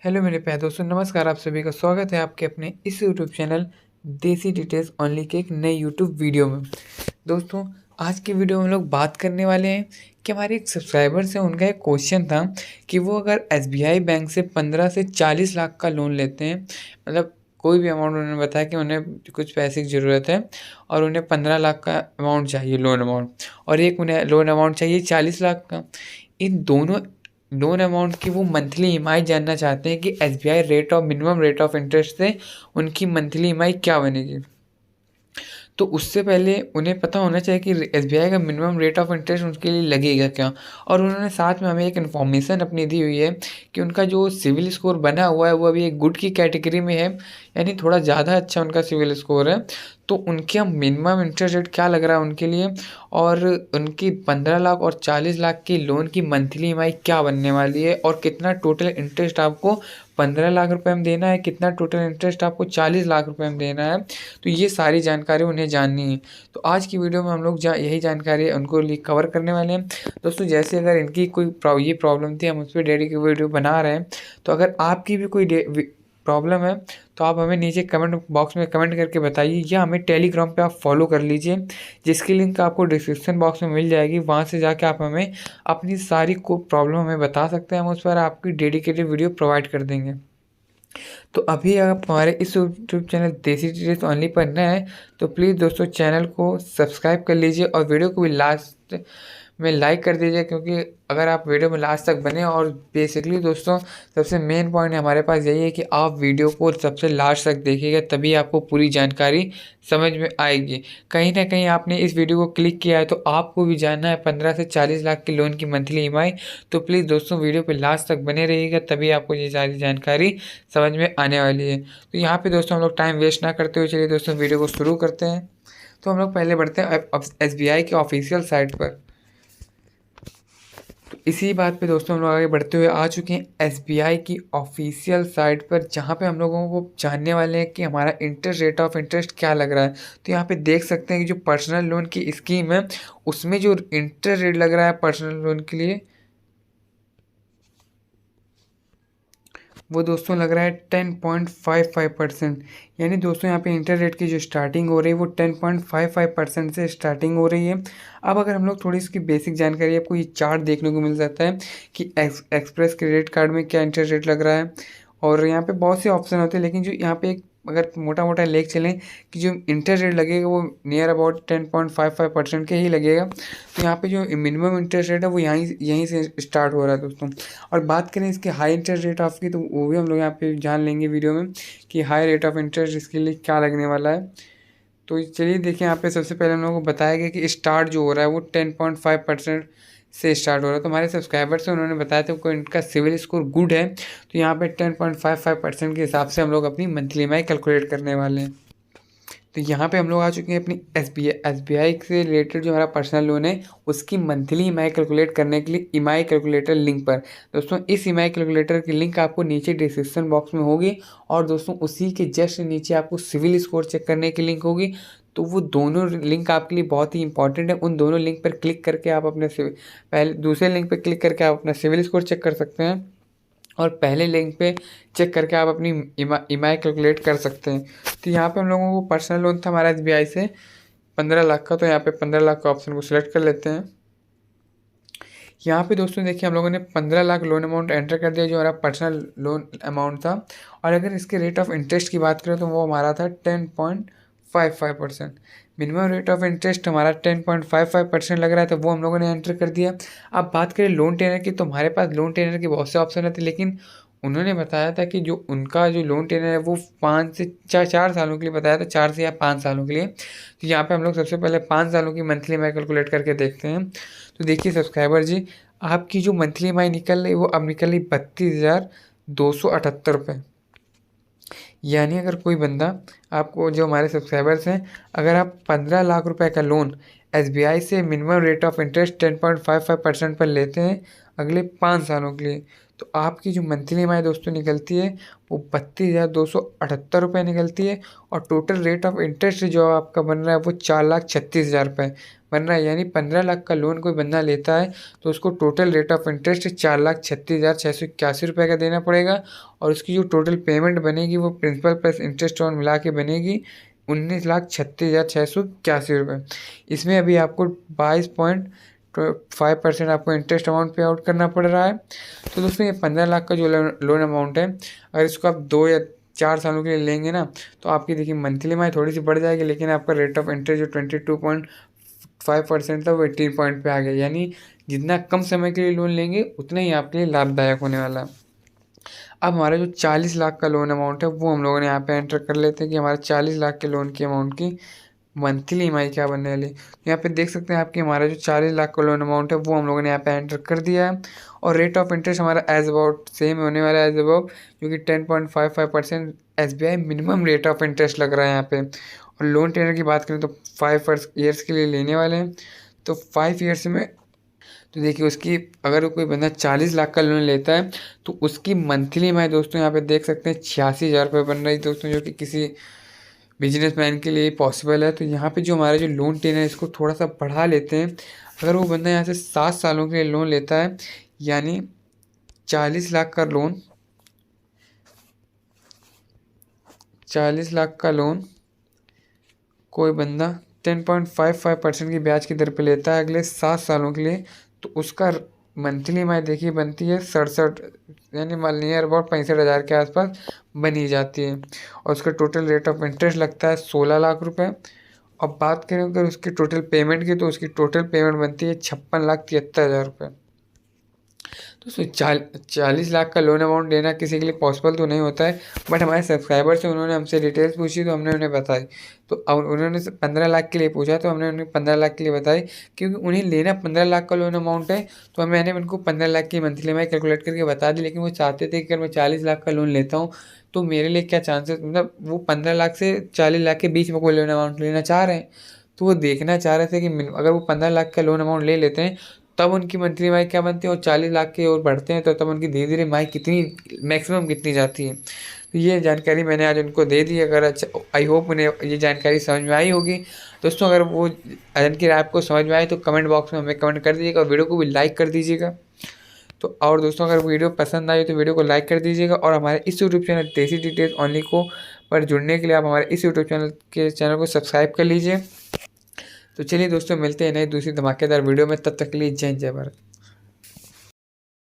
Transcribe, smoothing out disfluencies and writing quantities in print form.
Hello मेरे प्यारे दोस्तों, नमस्कार। आप सभी का स्वागत है आपके अपने इस यूट्यूब चैनल देसी डिटेल्स ओनली के एक नए यूट्यूब वीडियो में। दोस्तों, आज की वीडियो में हम लोग बात करने वाले हैं कि हमारे एक सब्सक्राइबर्स हैं, उनका एक क्वेश्चन था कि वो अगर एसबीआई बैंक से 15 से 40 लाख का लोन लेते हैं, मतलब कोई भी अमाउंट, उन्होंने बताया कि उन्हें कुछ पैसे की ज़रूरत है और उन्हें 15 लाख का अमाउंट चाहिए, लोन अमाउंट, और एक उन्हें लोन अमाउंट चाहिए 40 लाख का। इन दोनों लोन अमाउंट की वो मंथली ईएमआई जानना चाहते हैं कि SBI rate of minimum rate of interest से उनकी मंथली ईएमआई क्या बनेगी। तो उससे पहले उन्हें पता होना चाहिए कि एसबीआई का मिनिमम रेट ऑफ इंटरेस्ट उनके लिए लगेगा क्या। और उन्होंने साथ में हमें एक इन्फॉर्मेशन अपनी दी हुई है कि उनका जो सिविल स्कोर बना हुआ है वो अभी एक गुड की कैटेगरी में है, यानी थोड़ा ज़्यादा अच्छा उनका सिविल स्कोर है। तो उनके मिनिमम इंटरेस्ट रेट क्या लग रहा है उनके लिए, और उनकी 15 लाख और 40 लाख की लोन की मंथली ईएमआई क्या बनने वाली है, और कितना टोटल इंटरेस्ट आपको 15 लाख रुपए में देना है, कितना टोटल इंटरेस्ट आपको 40 लाख रुपए में देना है। तो ये सारी जानकारी उन्हें जाननी है। तो आज की वीडियो में हम लोग यही जानकारी उनको कवर करने वाले हैं। दोस्तों, जैसे अगर इनकी कोई ये प्रॉब्लम थी, हम उस पर डेली की वीडियो बना रहे हैं। तो अगर आपकी भी कोई प्रॉब्लम है तो आप हमें नीचे कमेंट बॉक्स में कमेंट करके बताइए, या हमें टेलीग्राम पे आप फॉलो कर लीजिए, जिसकी लिंक आपको डिस्क्रिप्शन बॉक्स में मिल जाएगी। वहाँ से जाके आप हमें अपनी सारी को प्रॉब्लम हमें बता सकते हैं, हम उस पर आपकी डेडिकेटेड वीडियो प्रोवाइड कर देंगे। तो अभी आप हमारे इस यूट्यूब चैनल देसी डिटेल्स ओनली पर नए हैं तो प्लीज़ दोस्तों चैनल को सब्सक्राइब कर लीजिए और वीडियो को भी लास्ट में लाइक कर दीजिए, क्योंकि अगर आप वीडियो में लास्ट तक बने, और बेसिकली दोस्तों सबसे मेन पॉइंट हमारे पास यही है कि आप वीडियो को सबसे लास्ट तक देखिएगा, तभी आपको पूरी जानकारी समझ में आएगी। कहीं ना कहीं आपने इस वीडियो को क्लिक किया है तो आपको भी जानना है 15 से 40 लाख की लोन की मंथली ईएमआई। तो प्लीज़ दोस्तों वीडियो पे लास्ट तक बने रहिएगा, तभी आपको ये सारी जानकारी समझ में आने वाली है। तो यहाँ पे दोस्तों हम लोग टाइम वेस्ट ना करते हुए चलिए दोस्तों वीडियो को शुरू करते हैं। तो हम लोग पहले बढ़ते हैं एसबीआई के ऑफिशियल साइट पर। तो इसी बात पे दोस्तों हम लोग आगे बढ़ते हुए आ चुके हैं एसबीआई की ऑफिशियल साइट पर, जहाँ पे हम लोगों को जानने वाले हैं कि हमारा इंटरेस्ट रेट ऑफ इंटरेस्ट क्या लग रहा है। तो यहाँ पे देख सकते हैं कि जो पर्सनल लोन की स्कीम है उसमें जो इंटरेस्ट रेट लग रहा है पर्सनल लोन के लिए, वो दोस्तों लग रहा है 10.55%। यानी दोस्तों यहाँ पे इंटरेस्ट रेट की जो स्टार्टिंग हो रही है वो 10.55% से स्टार्टिंग हो रही है। अब अगर हम लोग थोड़ी इसकी बेसिक जानकारी, आपको ये चार्ट देखने को मिल जाता है कि एक्सप्रेस क्रेडिट कार्ड में क्या इंटरेस्ट रेट लग रहा है, और यहाँ पे बहुत से ऑप्शन होते हैं, लेकिन जो यहाँ पे एक अगर मोटा मोटा लेख चलें कि जो इंटरेस्ट रेट लगेगा वो नियर अबाउट 10.55% के ही लगेगा। तो यहाँ पे जो मिनिमम इंटरेस्ट रेट है वो यहीं से स्टार्ट हो रहा है दोस्तों। और बात करें इसके हाई इंटरेस्ट रेट ऑफ की, तो वो भी हम लोग यहाँ पे जान लेंगे वीडियो में कि हाई रेट ऑफ इंटरेस्ट इसके लिए क्या लगने वाला है। तो चलिए देखिए, यहाँ पे सबसे पहले हम लोगों को बताया गया कि स्टार्ट जो हो रहा है वो 10.5% से स्टार्ट हो रहा है। तो हमारे सब्सक्राइबर से उन्होंने बताया था कि इनका सिविल स्कोर गुड है, तो यहाँ पे 10.55% के हिसाब से हम लोग अपनी मंथली ईएमआई कैलकुलेट करने वाले हैं। तो यहाँ पे हम लोग आ चुके हैं अपनी एसबीआई से रिलेटेड जो हमारा पर्सनल लोन है उसकी मंथली ईएमआई कैलकुलेट करने के लिए ईएमआई कैलकुलेटर लिंक पर। दोस्तों इस ईएमआई कैलकुलेटर की लिंक आपको नीचे डिस्क्रिप्शन बॉक्स में होगी, और दोस्तों उसी के जस्ट नीचे आपको सिविल स्कोर चेक करने की लिंक होगी। तो वो दोनों लिंक आपके लिए बहुत ही इंपॉर्टेंट है। उन दोनों लिंक पर क्लिक करके आप अपने पहले दूसरे लिंक पर क्लिक करके आप अपना सिविल स्कोर चेक कर सकते हैं, और पहले लिंक पे चेक करके आप अपनी ईएमआई कैलकुलेट कर सकते हैं। तो यहाँ पे हम लोगों को पर्सनल लोन था हमारा एसबीआई से 15 लाख का, तो यहाँ पे 15 लाख का ऑप्शन को सिलेक्ट कर लेते हैं। यहाँ पे दोस्तों देखिए, हम लोगों ने 15 लाख लोन अमाउंट एंटर कर दिया जो हमारा पर्सनल लोन अमाउंट था। और अगर इसके रेट ऑफ इंटरेस्ट की बात करें तो वो हमारा था 10.55%। मिनिमम रेट ऑफ इंटरेस्ट हमारा 10.55% लग रहा है, तो वो हम लोगों ने एंटर कर दिया। अब बात करें लोन टेनर की, तो हमारे पास लोन टेनर के बहुत से ऑप्शन थे, लेकिन उन्होंने बताया था कि जो उनका जो लोन टेनर है वो 5 से 4 सालों के लिए बताया था, 4 से या 5 सालों के लिए। तो यहाँ पे हम लोग सबसे पहले 5 सालों की मंथली ईएमआई कैलकुलेट करके देखते हैं। तो देखिए सब्सक्राइबर जी, आपकी जो मंथली ईएमआई निकल रही वो अब निकल रही 32,278 रुपये। यानी अगर कोई बंदा, आपको जो हमारे सब्सक्राइबर्स हैं, अगर आप 15 लाख रुपए का लोन एसबीआई से मिनिमम रेट ऑफ इंटरेस्ट 10.55% पर लेते हैं अगले 5 सालों के लिए, तो आपकी जो मंथली ईएमआई दोस्तों निकलती है वो 32,278 रुपये निकलती है। और टोटल रेट ऑफ इंटरेस्ट जो आपका बन रहा है वो 4,36,000 रुपये, बन रहा है। यानी 15 लाख का लोन कोई बंदा लेता है तो उसको टोटल रेट ऑफ इंटरेस्ट 4,36,681 रुपये का देना पड़ेगा, और उसकी जो टोटल पेमेंट बनेगी वो प्रिंसिपल प्लस इंटरेस्ट और मिला के बनेगी 19,36,681 रुपये। इसमें अभी आपको 22.5% आपको इंटरेस्ट अमाउंट पे आउट करना पड़ रहा है। तो दोस्तों ये 15 लाख का जो लोन अमाउंट है, अगर इसको आप 2 या 4 सालों के लिए लेंगे ना, तो आपकी देखिए मंथली ईएमआई थोड़ी सी बढ़ जाएगी, लेकिन आपका रेट ऑफ इंटरेस्ट जो 22.5% था वो 18 पॉइंट पे आ गया। यानी जितना कम समय के लिए लोन लेंगे उतना ही आपके लिए लाभदायक होने वाला है। अब हमारा जो 40 लाख का लोन अमाउंट है वो हम लोगों ने यहाँ पे एंटर कर लेते हैं कि हमारे 40 लाख के लोन की अमाउंट की मंथली ईएमआई क्या बनने वाली। यहाँ पे देख सकते हैं आपकी हमारा जो 40 लाख का लोन अमाउंट है वो हम लोगों ने यहाँ पे एंटर कर दिया है, और रेट ऑफ इंटरेस्ट हमारा एज अबाउट सेम होने वाला है एज अबाउट, जो कि 10.55% SBI minimum rate of interest लग रहा है यहाँ पे। और लोन टेनर की बात करें तो 5 ईयर्स के लिए लेने वाले हैं, तो 5 ईयर्स में तो देखिए उसकी अगर कोई बंदा 40 लाख का लोन लेता है तो उसकी मंथली ईएमआई दोस्तों यहाँ पे देख सकते हैं 86,000 रुपये बन रही है दोस्तों, जो कि किसी बिजनेसमैन के लिए पॉसिबल है। तो यहाँ पे जो हमारा जो लोन टेन है इसको थोड़ा सा बढ़ा लेते हैं। अगर वो बंदा यहाँ से 7 सालों के लिए लोन लेता है, यानी 40 लाख का लोन, 40 लाख का लोन कोई बंदा 10.55% की ब्याज की दर पे लेता है अगले 7 सालों के लिए, तो उसका मंथली ईएमआई देखिए बनती है 67, यानी मान नियर अबाउट 65,000 के आसपास बनी जाती है, और उसका टोटल रेट ऑफ इंटरेस्ट लगता है 16 लाख रुपए। अब बात करें अगर उसकी टोटल पेमेंट की, तो उसकी टोटल पेमेंट बनती है 56,73,000 रुपये। तो उसमें 40 लाख का लोन अमाउंट देना किसी के लिए पॉसिबल तो नहीं होता है, बट हमारे सब्सक्राइबर से उन्होंने हमसे डिटेल्स पूछी तो हमने उन्हें बताई। तो अब उन्होंने 15 लाख के लिए पूछा तो हमने उन्हें 15 लाख के लिए बताई, क्योंकि उन्हें लेना 15 लाख का लोन अमाउंट है। तो मैंने उनको 15 लाख की मंथली ईएमआई कैलकुलेट करके बता दी, लेकिन वो चाहते थे कि अगर मैं 40 लाख का लोन लेता हूँ तो मेरे लिए क्या चांसेस, मतलब वो 15 लाख से 40 लाख के बीच में कोई लोन अमाउंट लेना चाह रहे हैं। तो वो देखना चाह रहे थे कि अगर वो 15 लाख का लोन अमाउंट ले लेते हैं तब उनकी मंथली ईएमआई क्या बनती है, और 40 लाख की ओर बढ़ते हैं तो तब उनकी धीरे धीरे ईएमआई कितनी मैक्सिमम कितनी जाती है। तो ये जानकारी मैंने आज उनको दे दी। अगर अच्छा, आई होप उन्हें ये जानकारी समझ में आई होगी। दोस्तों अगर वो जानकारी आपको समझ में आई तो कमेंट बॉक्स में हमें कमेंट कर दीजिएगा, और वीडियो को भी लाइक कर दीजिएगा। तो और दोस्तों अगर वीडियो पसंद आई तो वीडियो को लाइक कर दीजिएगा, और हमारे इस यूट्यूब चैनल देसी डिटेल्स ओनली को पर जुड़ने के लिए आप हमारे इस यूट्यूब चैनल को सब्सक्राइब कर लीजिए। तो चलिए दोस्तों मिलते हैं नई दूसरी धमाकेदार वीडियो में, तब तक के लिए जय हिंद जय भारत।